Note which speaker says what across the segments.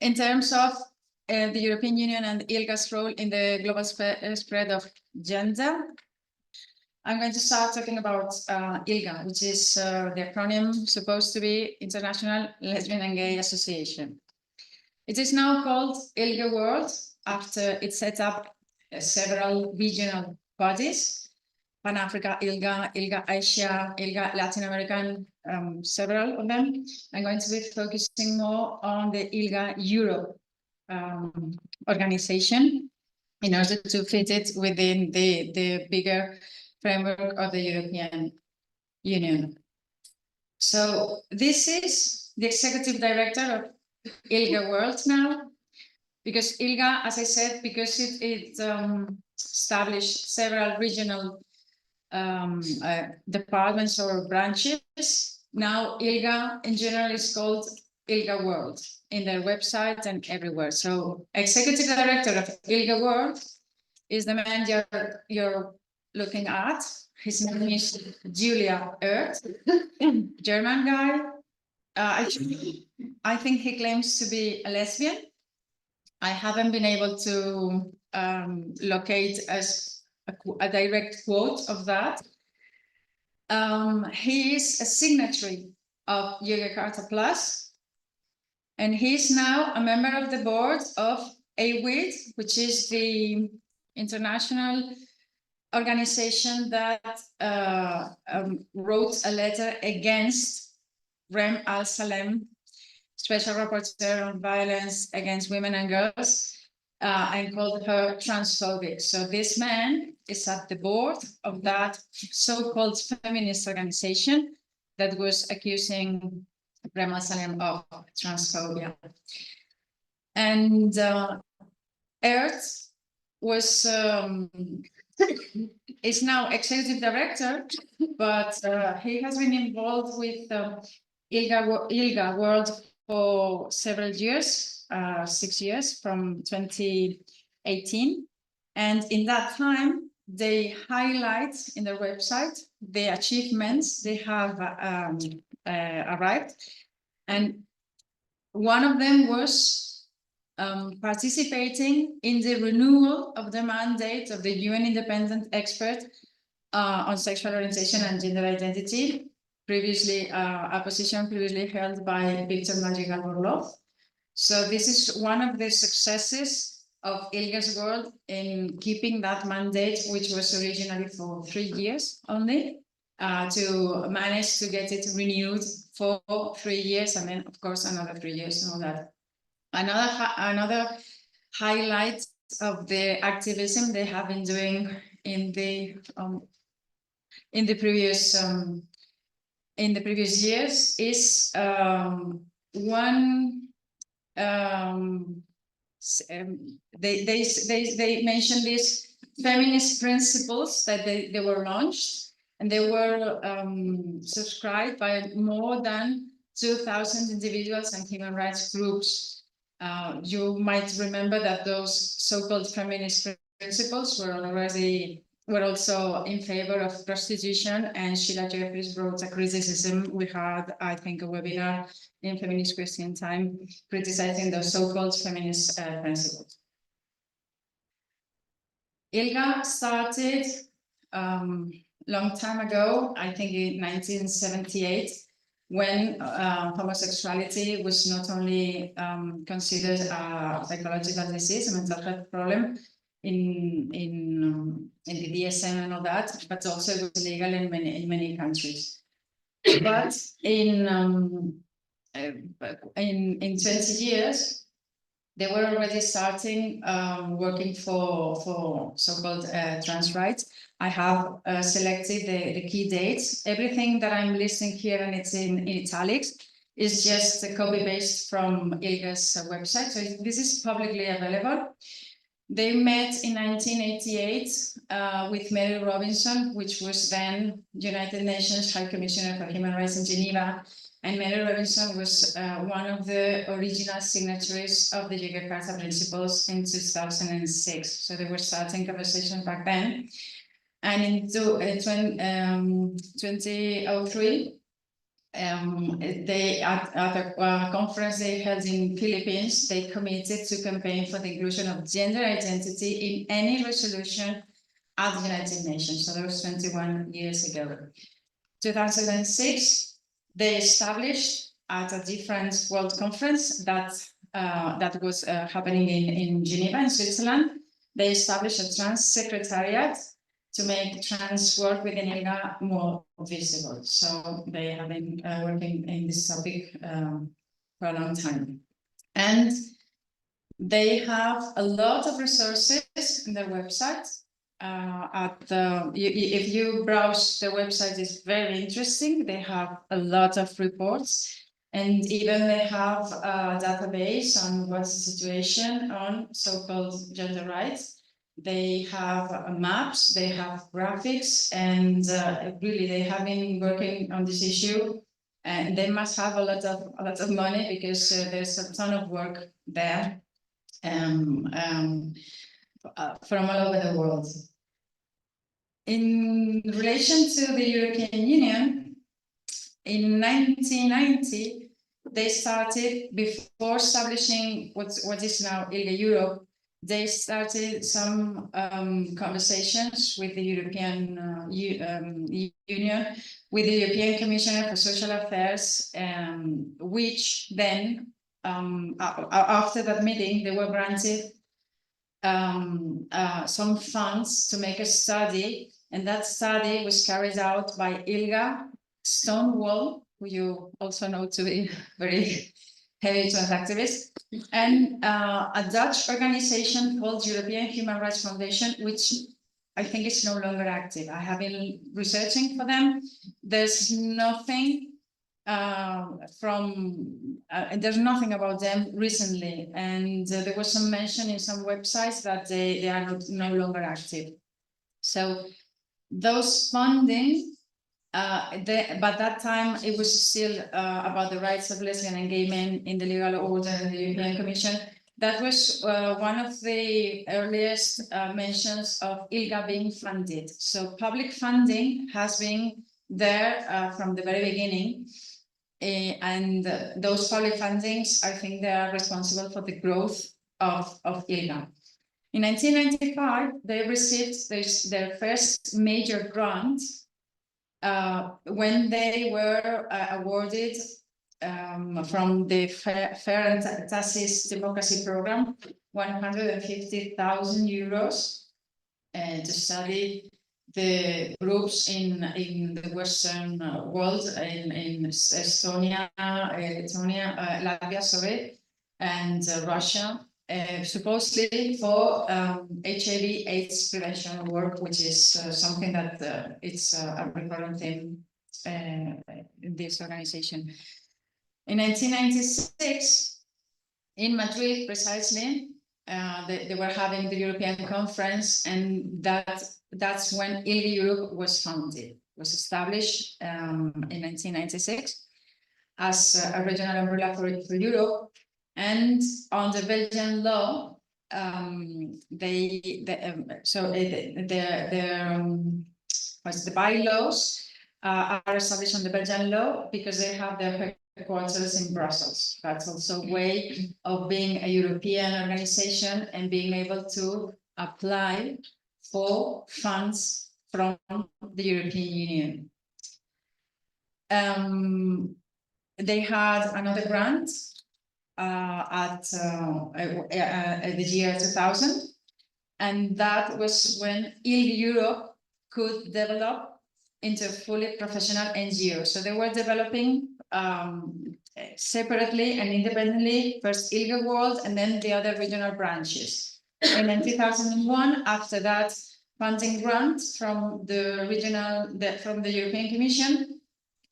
Speaker 1: in terms of the European Union and ILGA's role in the global spread of gender, I'm going to start talking about ILGA, which is the acronym supposed to be International Lesbian and Gay Association. It is now called ILGA World after it set up several regional bodies, Pan-Africa ILGA, ILGA Asia, ILGA Latin American, several of them. I'm going to be focusing more on the ILGA Europe organization in order to fit it within the bigger framework of the European Union. So this is the executive director of ILGA World now, because ILGA, as I said, because it established several regional departments or branches. Now ILGA in general is called ILGA World in their website and everywhere. So executive director of ILGA World is the man you're looking at. His name is Julia Ertz, German guy. I think he claims to be a lesbian. I haven't been able to locate a direct quote of that. He is a signatory of Yogyakarta Plus, and he's now a member of the board of AWID, which is the international organization that wrote a letter against Rem Al-Salem, Special Rapporteur on Violence Against Women and Girls, and called her transphobic. So this man is at the board of that so-called feminist organization that was accusing Rem Al-Salem of transphobia. And Ertz was is now executive director, but he has been involved with ILGA World for several years, 6 years, from 2018. And in that time, they highlight in their website the achievements they have arrived. And one of them was participating in the renewal of the mandate of the UN Independent Expert on Sexual Orientation and Gender Identity, previously a position previously held by Victor Madrigal-Borloo. So this is one of the successes of ILGA's World in keeping that mandate, which was originally for 3 years only, to manage to get it renewed for 3 years, and then of course another 3 years and all that. Another highlight of the activism they have been doing in the previous years is they mentioned these feminist principles that they were launched, and they were subscribed by more than 2,000 individuals and human rights groups. You might remember that those so-called feminist principles were also in favor of prostitution, and Sheila Jeffries wrote a criticism. We had, I think, a webinar in Feminist Christian Time criticizing those so-called feminist principles. ILGA started long time ago, I think in 1978, when homosexuality was not only considered a psychological disease, a mental health problem in the DSM and all that, but also it was illegal in many countries. But in 20 years, they were already starting working for so-called trans rights. I have selected the key dates. Everything that I'm listing here, and it's in italics, is just a copy-paste from ILGA's website. So this is publicly available. They met in 1988 with Mary Robinson, which was then United Nations High Commissioner for Human Rights in Geneva. And Mary Robinson was one of the original signatories of the Yogyakarta Principles in 2006. So they were starting conversations back then. And in 2003, they at a conference they held in Philippines, they committed to campaign for the inclusion of gender identity in any resolution at the United Nations. So that was 21 years ago. 2006, they established at a different world conference that was happening in Geneva, in Switzerland. They established a trans secretariat to make trans work within ILGA more visible. So they have been working in this topic for a long time. And they have a lot of resources in their website. If you browse the website, it's very interesting. They have a lot of reports, and even they have a database on what's the situation on so-called gender rights. They have maps, they have graphics, and really they have been working on this issue. And they must have a lot of money because there's a ton of work there from all over the world. In relation to the European Union, in 1990, they started, before establishing what is now ILGA Europe, they started some conversations with the European Union, with the European Commissioner for Social Affairs, which then, after that meeting, they were granted some funds to make a study, and that study was carried out by ILGA, Stonewall, who you also know to be very heavy trans activist, and a Dutch organization called European Human Rights Foundation, which I think is no longer active. I have been researching for them. There's nothing there's nothing about them recently, and there was some mention in some websites that they are no longer active. So those funding, but that time it was still about the rights of lesbian and gay men in the legal order and the European Commission. That was one of the earliest mentions of ILGA being funded. So public funding has been there from the very beginning. And those public fundings, I think they are responsible for the growth of ILGA. In 1995, they received their first major grant when they were awarded from the Fair and Tacit Democracy Program, 150,000 euros to study the groups in the Western world, in Estonia, Latvia, sorry, and Russia, supposedly for HIV/AIDS prevention work, which is something that it's a recurrent theme in this organization. In 1996, in Madrid, precisely, they were having the European conference, and that's when ILGA Europe was founded, was established in 1996 as a regional umbrella for Europe. And under Belgian law, the bylaws are established under Belgian law because they have their headquarters in Brussels. That's also a way of being a European organization and being able to apply for funds from the European Union. They had another grant at the year 2000, and that was when ILGA Europe could develop into a fully professional NGO. So they were developing separately and independently, first ILGA World and then the other regional branches. And in 2001, after that funding grant from the European Commission,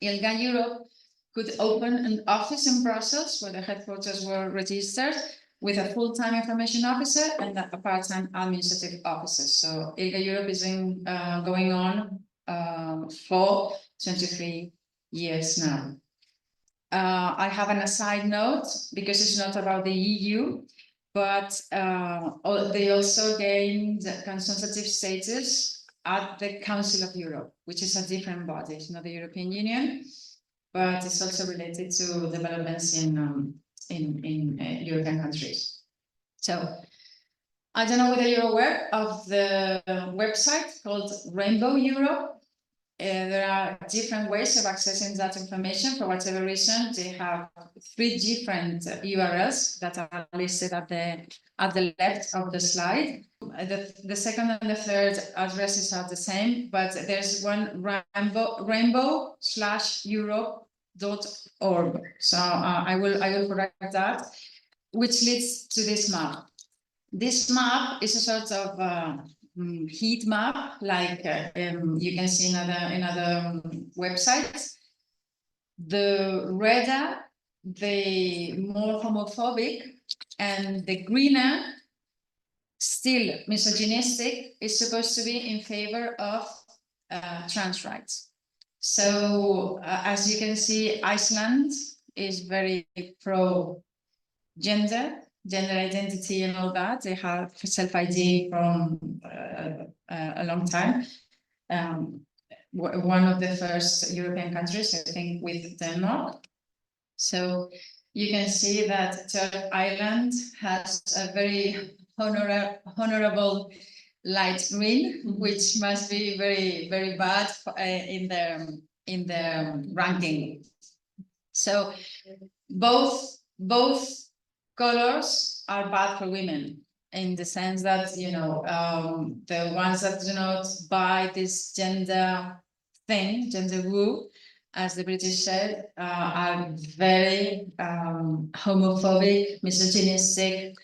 Speaker 1: ILGA Europe could open an office in Brussels where the headquarters were registered with a full-time information officer and a part-time administrative officer. So ILGA Europe is going on for 23 years now. I have an aside note because it's not about the EU, but they also gained consultative status at the Council of Europe, which is a different body. It's not the European Union. but it's also related to developments in European countries. So I don't know whether you're aware of the website called Rainbow Europe. There are different ways of accessing that information. For whatever reason, they have 3 different URLs that are listed at the left of the slide. The second and the third addresses are the same, but there's one rainbow/europe.org. So I will correct that, which leads to this map. This map is a sort of heat map, like you can see in other websites. The redder, the more homophobic, and the greener, still misogynistic, is supposed to be in favor of trans rights. So as you can see, Iceland is very pro-gender, gender identity and all that. They have self-ID from a long time. One of the first European countries, I think, with Denmark. So you can see that Turtle Island has a very honorable light green, which must be very, very bad in the ranking. So both colors are bad for women, in the sense that, you know, the ones that do not buy this gender thing, gender woo, as the British said, are very homophobic, misogynistic,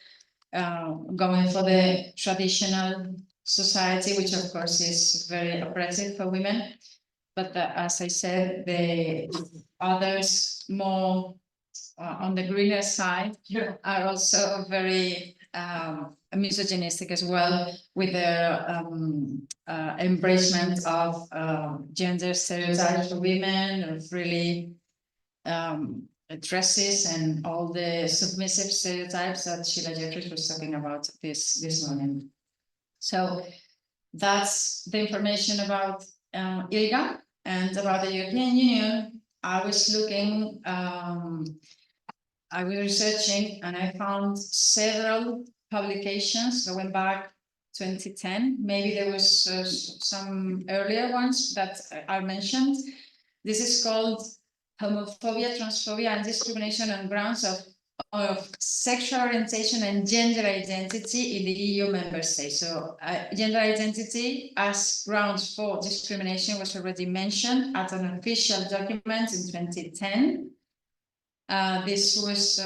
Speaker 1: going for the traditional society, which of course is very oppressive for women. But as I said, the others more on the greener side are also very misogynistic as well, with their embracement of gender stereotypes for women, of really dresses and all the submissive stereotypes that Sheila Jeffries was talking about this morning. So that's the information about ILGA. And about the European Union, I was looking, I was researching, and I found several publications going back 2010. Maybe there was some earlier ones that are mentioned. This is called Homophobia, Transphobia, and Discrimination on Grounds of Sexual Orientation and Gender Identity in the EU member states. So gender identity as grounds for discrimination was already mentioned at an official document in 2010. This was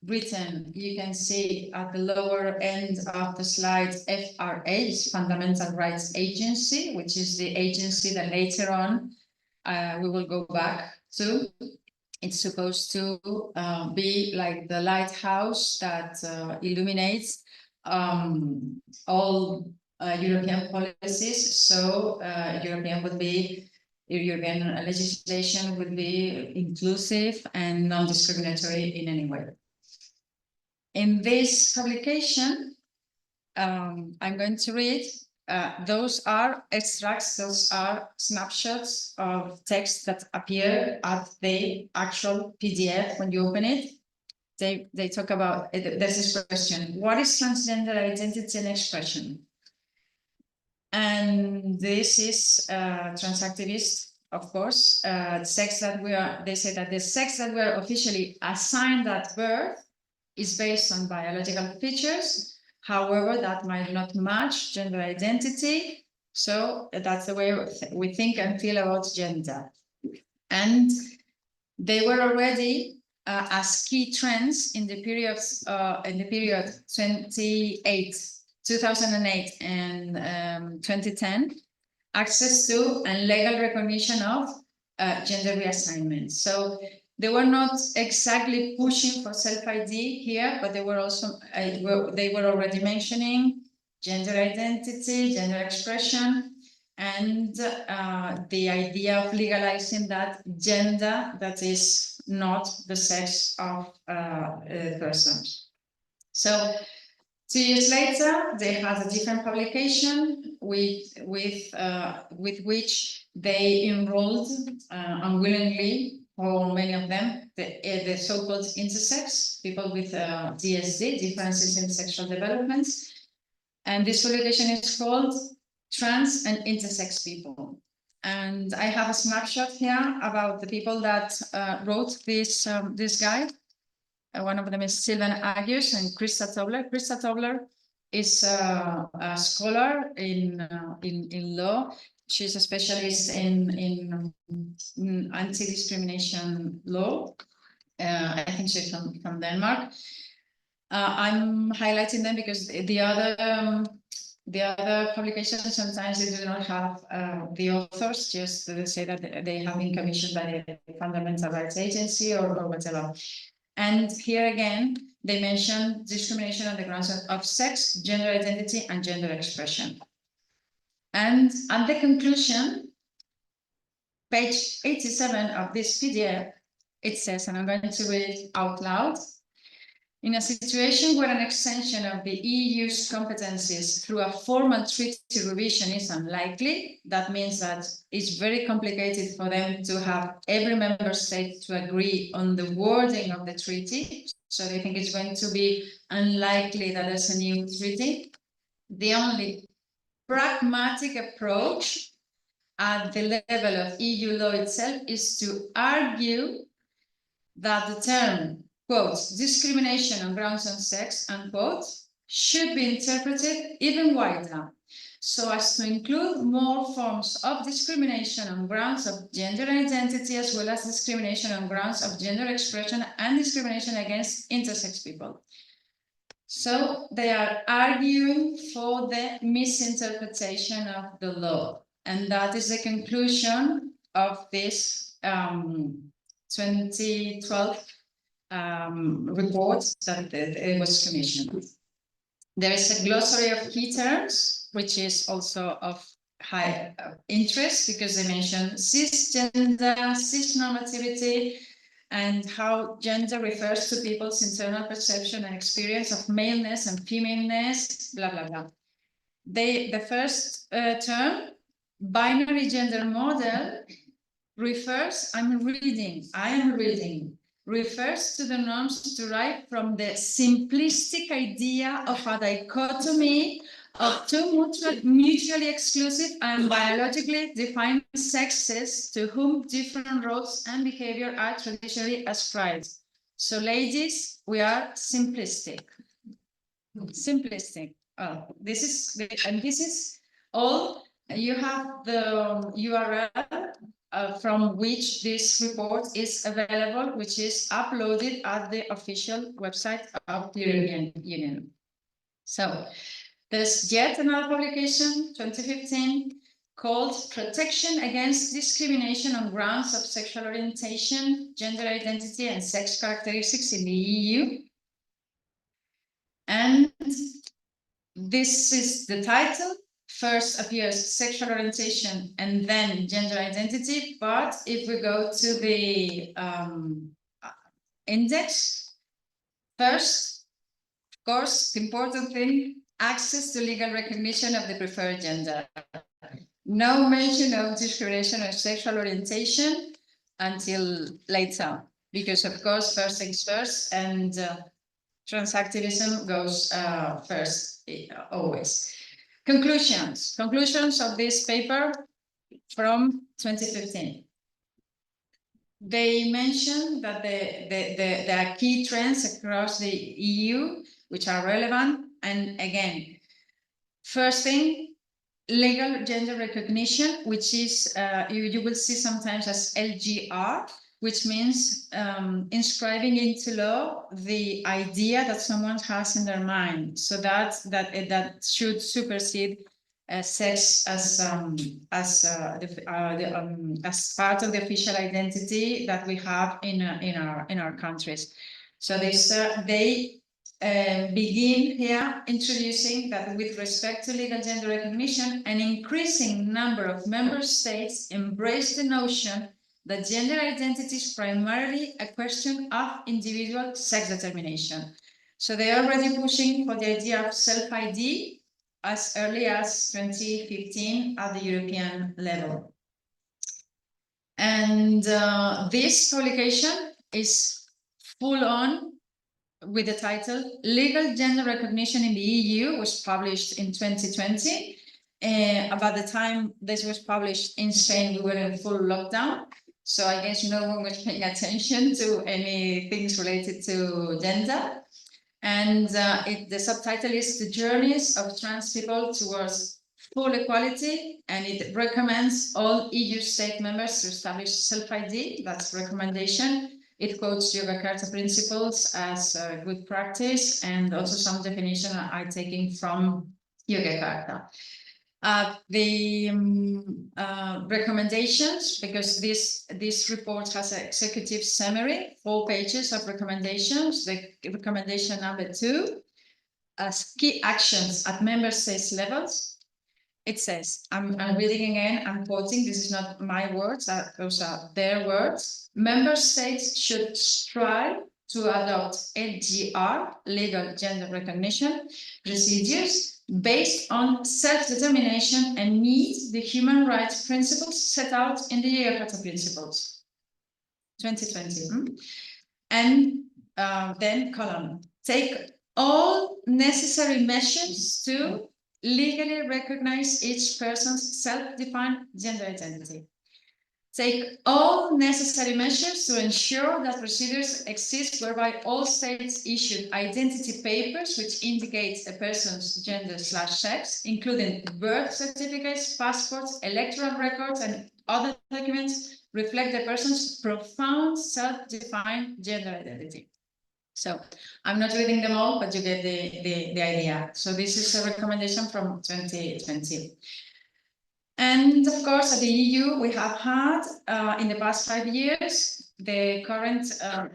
Speaker 1: written, you can see at the lower end of the slide, FRA, is Fundamental Rights Agency, which is the agency that later on we will go back to. It's supposed to be like the lighthouse that illuminates all European policies. So European legislation would be inclusive and non-discriminatory in any way. In this publication, I'm going to read. Those are extracts, those are snapshots of text that appear at the actual PDF when you open it. They talk about, there's this question, what is transgender identity and expression? And this is trans activist, of course, they say that the sex that we are officially assigned at birth is based on biological features. However, that might not match gender identity. So that's the way we think and feel about gender. And they were already as key trends in the period 2008 and 2010, access to and legal recognition of gender reassignment. So they were not exactly pushing for self-ID here, but they were also they were already mentioning gender identity, gender expression, and the idea of legalizing that gender that is not the sex of a person. So 2 years later, they had a different publication with which they enrolled unwillingly for many of them, the so-called intersex, people with DSD, differences in sexual developments. And this publication is called Trans and Intersex People. And I have a snapshot here about the people that wrote this guide. One of them is Sylvan Agius and Krista Tobler. Krista Tobler is a scholar in law. She's a specialist in anti-discrimination law. I think she's from Denmark. I'm highlighting them because the other publications sometimes they do not have the authors, just they say that they have been commissioned by the Fundamental Rights Agency or whatever. And here again, they mention discrimination on the grounds of sex, gender identity, and gender expression. And at the conclusion, page 87 of this PDF, it says, and I'm going to read it out loud, in a situation where an extension of the EU's competencies through a formal treaty revision is unlikely, that means that it's very complicated for them to have every member state to agree on the wording of the treaty. So they think it's going to be unlikely that there's a new treaty. The only pragmatic approach at the level of EU law itself is to argue that the term, quote, discrimination on grounds of sex, unquote, should be interpreted even wider, so as to include more forms of discrimination on grounds of gender identity, as well as discrimination on grounds of gender expression and discrimination against intersex people. So they are arguing for the misinterpretation of the law. And that is the conclusion of this 2012 report that it was commissioned. There is a glossary of key terms, which is also of high interest because they mention cisgender, cisnormativity, and how gender refers to people's internal perception and experience of maleness and femaleness, blah, blah, blah. The first term, binary gender model, refers, I am reading, refers to the norms derived from the simplistic idea of a dichotomy of two mutually exclusive and biologically defined sexes to whom different roles and behavior are traditionally ascribed. So ladies, we are simplistic. Simplistic. Oh, this is all. You have the URL from which this report is available, which is uploaded at the official website of the European Union. So there's yet another publication, 2015, called Protection Against Discrimination on Grounds of Sexual Orientation, Gender Identity and Sex Characteristics in the EU. And this is the title. First appears sexual orientation and then gender identity. But if we go to the index, first, of course, the important thing, access to legal recognition of the preferred gender. No mention of discrimination or sexual orientation until later, because of course, first things first, and transactivism goes first, always. Conclusions of this paper from 2015. They mention that there are key trends across the EU which are relevant. And again, first thing, legal gender recognition, which is, you will see sometimes as LGR, which means inscribing into law the idea that someone has in their mind. So that should supersede sex as part of the official identity that we have in our countries. So they begin here introducing that with respect to legal gender recognition, an increasing number of member states embrace the notion that gender identity is primarily a question of individual sex determination. So they are already pushing for the idea of self-ID as early as 2015 at the European level. And this publication is full on with the title Legal Gender Recognition in the EU, was published in 2020. About the time this was published in Spain, we were in full lockdown. So I guess no one was paying attention to any things related to gender. And the subtitle is The Journeys of Trans People Towards Full Equality, and it recommends all EU state members to establish self-ID. That's recommendation. It quotes Yoga Carta principles as a good practice, and also some definition are taken from Yoga Carta. The recommendations, because this report has an executive summary, 4 pages of recommendations. The recommendation number 2, as key actions at member states levels. It says, I'm reading again, I'm quoting, this is not my words, those are their words. Member states should strive to adopt LGR, legal gender recognition, procedures based on self-determination and meet the human rights principles set out in the Yoga Carta Principles, 2020. And then column, take all necessary measures to legally recognize each person's self-defined gender identity. Take all necessary measures to ensure that procedures exist whereby all states issue identity papers which indicate a person's gender/sex, including birth certificates, passports, electoral records, and other documents reflect the person's profound self-defined gender identity. So I'm not reading them all, but you get the idea. So this is a recommendation from 2020. And of course, at the EU, we have had in the past 5 years, the current,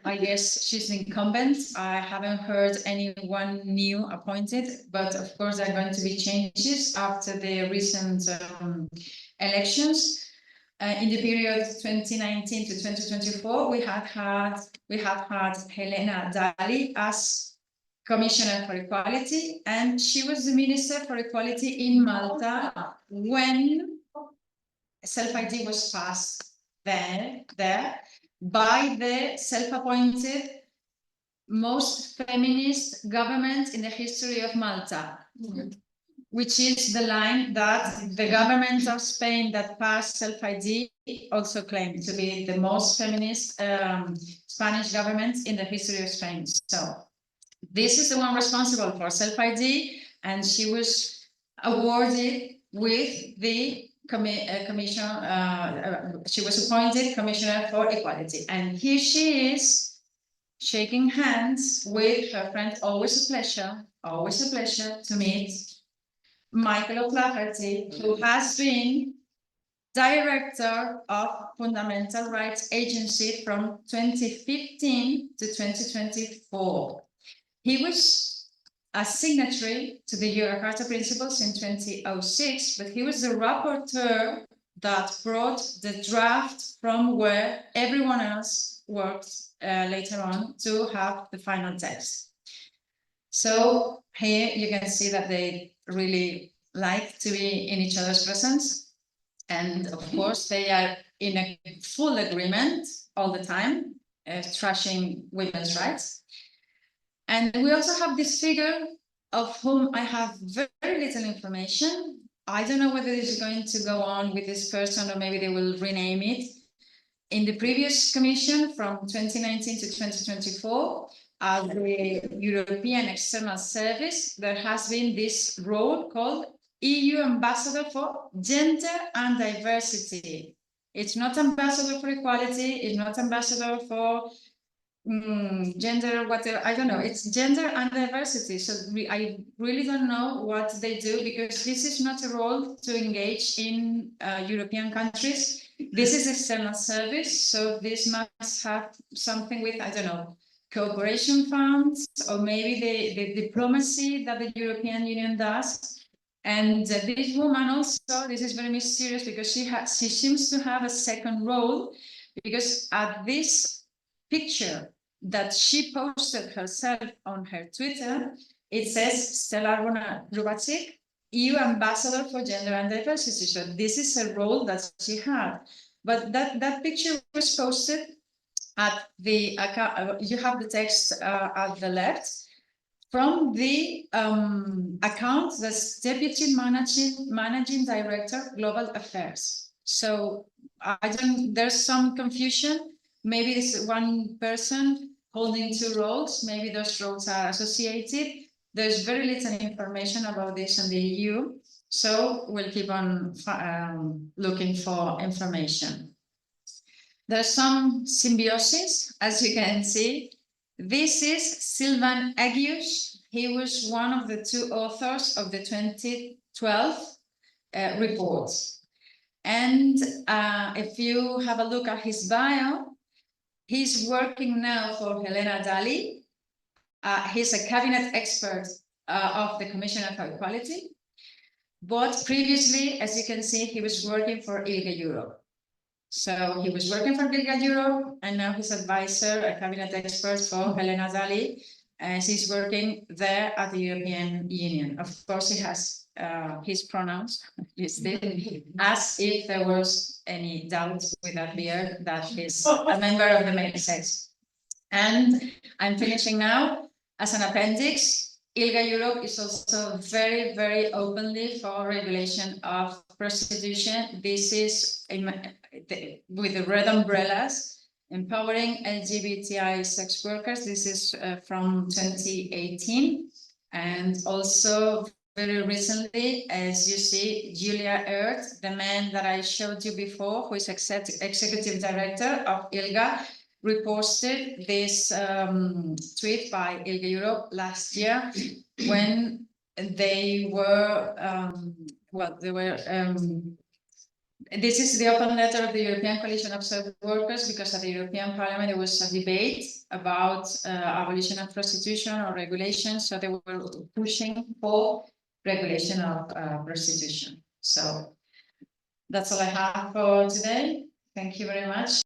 Speaker 1: I guess she's the incumbent. I haven't heard anyone new appointed, but of course, there are going to be changes after the recent elections. In the period 2019 to 2024, we have had Helena Dalli as Commissioner for Equality, and she was the Minister for Equality in Malta when self-ID was passed there by the self-appointed most feminist government in the history of Malta, which is the line that the government of Spain that passed self-ID also claimed to be the most feminist Spanish government in the history of Spain. So this is the one responsible for self-ID, and she was awarded with the commission. She was appointed Commissioner for Equality, and here she is shaking hands with her friend. Always a pleasure to meet Michael O'Flaherty, who has been Director of Fundamental Rights Agency from 2015 to 2024. He was a signatory to the Yoga Carta Principles in 2006, but he was the rapporteur that brought the draft from where everyone else worked later on to have the final text. So here you can see that they really like to be in each other's presence. And of course, they are in a full agreement all the time, trashing women's rights. And we also have this figure of whom I have very little information. I don't know whether this is going to go on with this person or maybe they will rename it. In the previous commission from 2019 to 2024, the European External Service, there has been this role called EU Ambassador for Gender and Diversity. It's not Ambassador for Equality, it's not Ambassador for gender, whatever, I don't know, it's gender and diversity. So I really don't know what they do, because this is not a role to engage in European countries. This is external service, so this must have something with, I don't know, cooperation funds, or maybe the diplomacy that the European Union does. And this woman also, this is very mysterious, because she seems to have a second role, because at this picture that she posted herself on her Twitter, it says Stella Rubacic, EU Ambassador for Gender and Diversity. So this is a role that she had. But that picture was posted at the account. You have the text at the left from the account that's Deputy Managing Director, Global Affairs. So I don't. There's some confusion. Maybe it's one person holding two roles. Maybe those roles are associated. There's very little information about this in the EU. So we'll keep on looking for information. There's some symbiosis, as you can see. This is Sylvain Agius. He was one of the two authors of the 2012 report. And if you have a look at his bio, he's working now for Helena Dalli. He's a cabinet expert of the Commissioner for Equality. But previously, as you can see, he was working for ILGA Europe. So he was working for ILGA Europe, and now he's advisor, a cabinet expert for Helena Dalli, and he's working there at the European Union. Of course, he has his pronouns listed, as if there was any doubt with that beard that he's a member of the male sex. And I'm finishing now. As an appendix, ILGA Europe is also very, very openly for regulation of prostitution. This is with the red umbrellas, empowering LGBTI sex workers. This is from 2018. And also very recently, as you see, Julia Earth, the man that I showed you before, who is executive director of ILGA, reposted this tweet by ILGA Europe last year when they were, this is the open letter of the European Coalition of Sex Workers, because at the European Parliament there was a debate about abolition of prostitution or regulation, so they were pushing for regulation of prostitution. So that's all I have for today. Thank you very much.